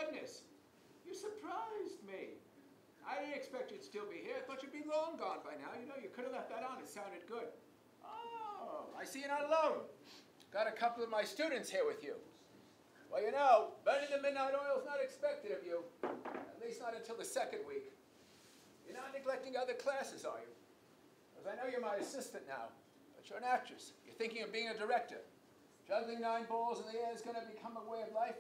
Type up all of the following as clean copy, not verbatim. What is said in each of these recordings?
goodness. You surprised me. I didn't expect you'd still be here. I thought you'd be long gone by now. You know, you could have left that on. It sounded good. Oh, I see you're not alone. Got a couple of my students here with you. Well, you know, burning the midnight oil is not expected of you. At least not until the second week. You're not neglecting other classes, are you? Because I know you're my assistant now, but you're an actress. You're thinking of being a director. Juggling 9 balls in the air is going to become a way of life,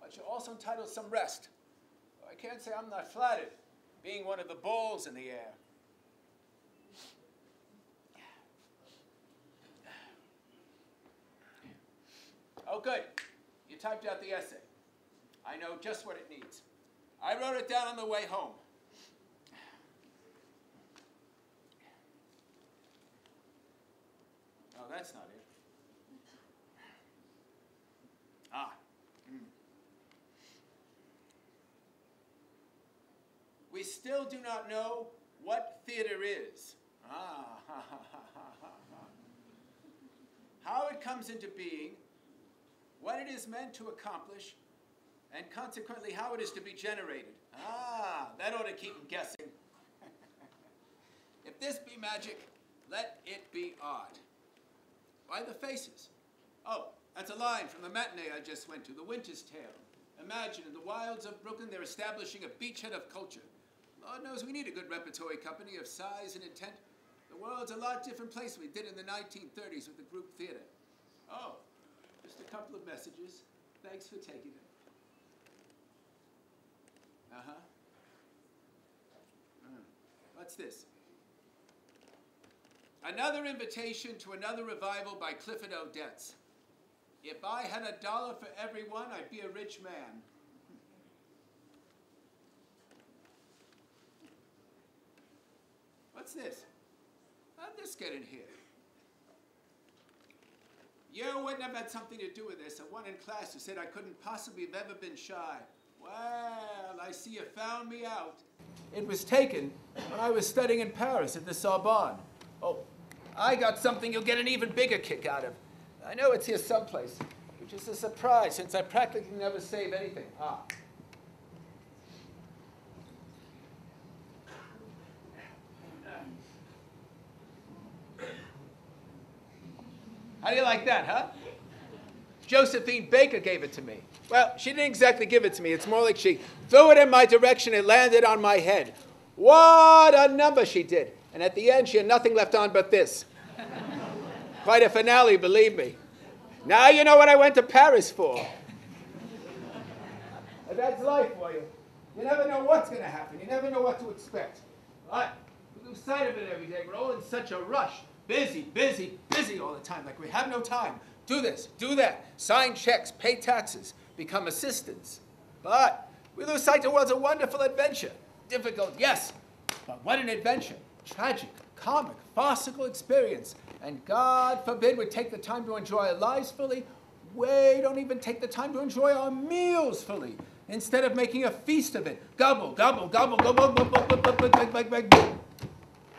but you're also entitled to some rest. I can't say I'm not flattered, being one of the balls in the air. Oh, good. You typed out the essay. I know just what it needs. I wrote it down on the way home. Oh, that's not it. Ah. We still do not know what theater is. How it comes into being, what it is meant to accomplish, and consequently how it is to be generated. That ought to keep them guessing. If this be magic, let it be art. Why the faces? Oh, that's a line from the matinee I just went to, The Winter's Tale. Imagine in the wilds of Brooklyn they're establishing a beachhead of culture. Lord knows we need a good repertory company of size and intent. The world's a lot different place than we did in the 1930s with the group theater. Oh, just a couple of messages. Thanks for taking them. What's this? Another invitation to another revival by Clifford Odets. If I had $1 for everyone, I'd be a rich man. What's this? How'd this get in here? You wouldn't have had something to do with this. One in class who said I couldn't possibly have ever been shy. Well, I see you found me out. It was taken when I was studying in Paris at the Sorbonne. Oh, I got something you'll get an even bigger kick out of. I know it's here someplace, which is a surprise since I practically never save anything. How do you like that, huh? Josephine Baker gave it to me. Well, she didn't exactly give it to me. It's more like she threw it in my direction and landed on my head. What a number she did. And at the end, she had nothing left on but this. Quite a finale, believe me. Now you know what I went to Paris for. That's life for you. You never know what's going to happen. You never know what to expect. But we lose sight of it every day. We're all in such a rush. Busy, busy, busy all the time. Like we have no time. Do this, do that. Sign checks, pay taxes, become assistants. But we lose sight the world's a wonderful adventure. Difficult, yes, but what an adventure. Tragic, comic, farcical experience. And God forbid we take the time to enjoy our lives fully. We don't even take the time to enjoy our meals fully. Instead of making a feast of it. Gobble, gobble, gobble, gobble, gobble, gobble, gobble, gobble, gobble, gobble.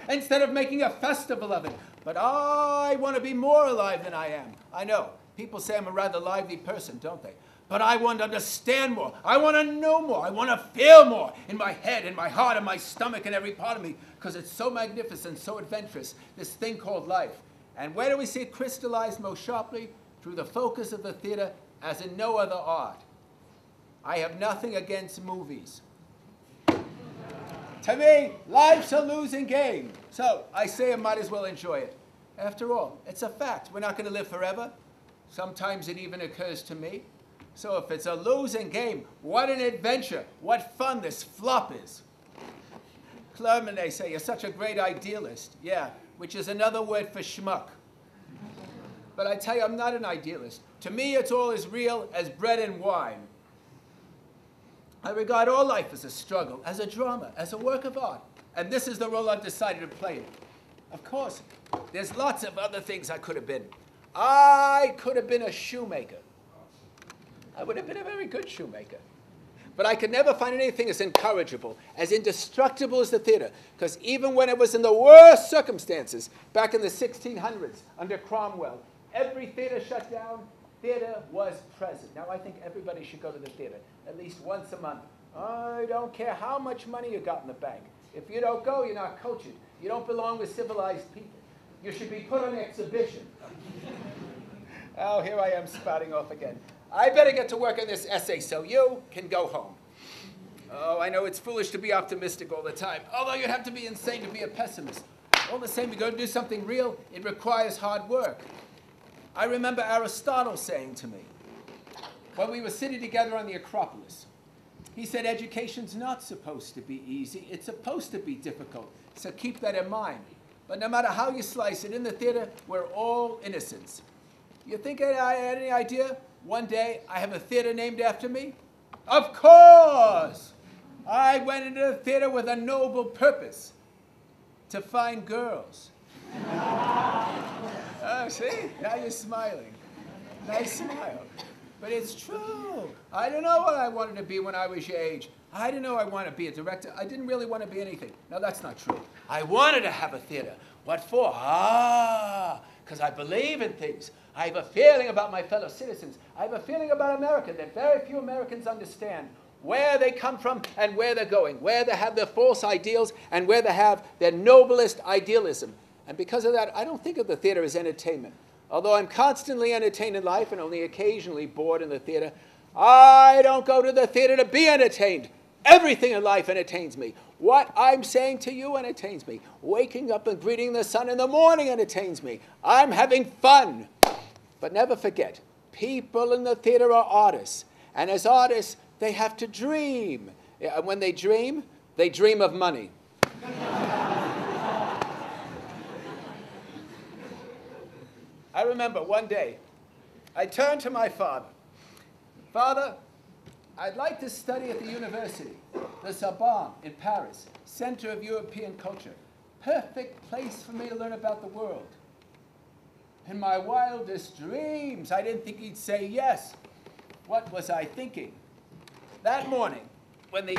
Instead of making a festival of it. But I want to be more alive than I am. I know. People say I'm a rather lively person, don't they? But I want to understand more. I want to know more. I want to feel more in my head, in my heart, in my stomach, and every part of me. Because it's so magnificent, so adventurous, this thing called life. And where do we see it crystallized most sharply? Through the focus of the theater as in no other art. I have nothing against movies. To me, life's a losing game. So I say I might as well enjoy it. After all, it's a fact. We're not going to live forever. Sometimes it even occurs to me. So if it's a losing game, what an adventure. What fun this flop is. Clurman, they say, you're such a great idealist. Yeah, which is another word for schmuck. But I tell you, I'm not an idealist. To me, it's all as real as bread and wine. I regard all life as a struggle, as a drama, as a work of art. And this is the role I've decided to play. Of course, there's lots of other things I could have been. I could have been a shoemaker. I would have been a very good shoemaker. But I could never find anything as incorrigible, as indestructible as the theater. Because even when it was in the worst circumstances, back in the 1600s, under Cromwell, every theater shut down, theater was present. Now, I think everybody should go to the theater at least once a month. I don't care how much money you got in the bank. If you don't go, you're not cultured. You don't belong with civilized people. You should be put on exhibition. Oh, here I am spouting off again. I better get to work on this essay so you can go home. Oh, I know it's foolish to be optimistic all the time, although you'd have to be insane to be a pessimist. All the same, you're going to do something real, it requires hard work. I remember Aristotle saying to me, when we were sitting together on the Acropolis, he said, education's not supposed to be easy, it's supposed to be difficult, so keep that in mind. But no matter how you slice it, in the theater, we're all innocents. You think I had any idea? One day, I have a theater named after me? Of course! I went into the theater with a noble purpose, to find girls. Oh, see? Now you're smiling. Nice smile. But it's true. I don't know what I wanted to be when I was your age. I didn't know I wanted to be a director. I didn't really want to be anything. No, that's not true. I wanted to have a theater. What for? Because I believe in things. I have a feeling about my fellow citizens. I have a feeling about America that very few Americans understand. Where they come from and where they're going, where they have their false ideals and where they have their noblest idealism. And because of that, I don't think of the theater as entertainment. Although I'm constantly entertained in life and only occasionally bored in the theater, I don't go to the theater to be entertained. Everything in life entertains me. What I'm saying to you entertains me. Waking up and greeting the sun in the morning entertains me. I'm having fun. But never forget, people in the theater are artists. And as artists, they have to dream. And when they dream of money. I remember one day, I turned to my father. Father, I'd like to study at the university, the Sorbonne in Paris, center of European culture. Perfect place for me to learn about the world. In my wildest dreams, I didn't think he'd say yes. What was I thinking? That morning, when the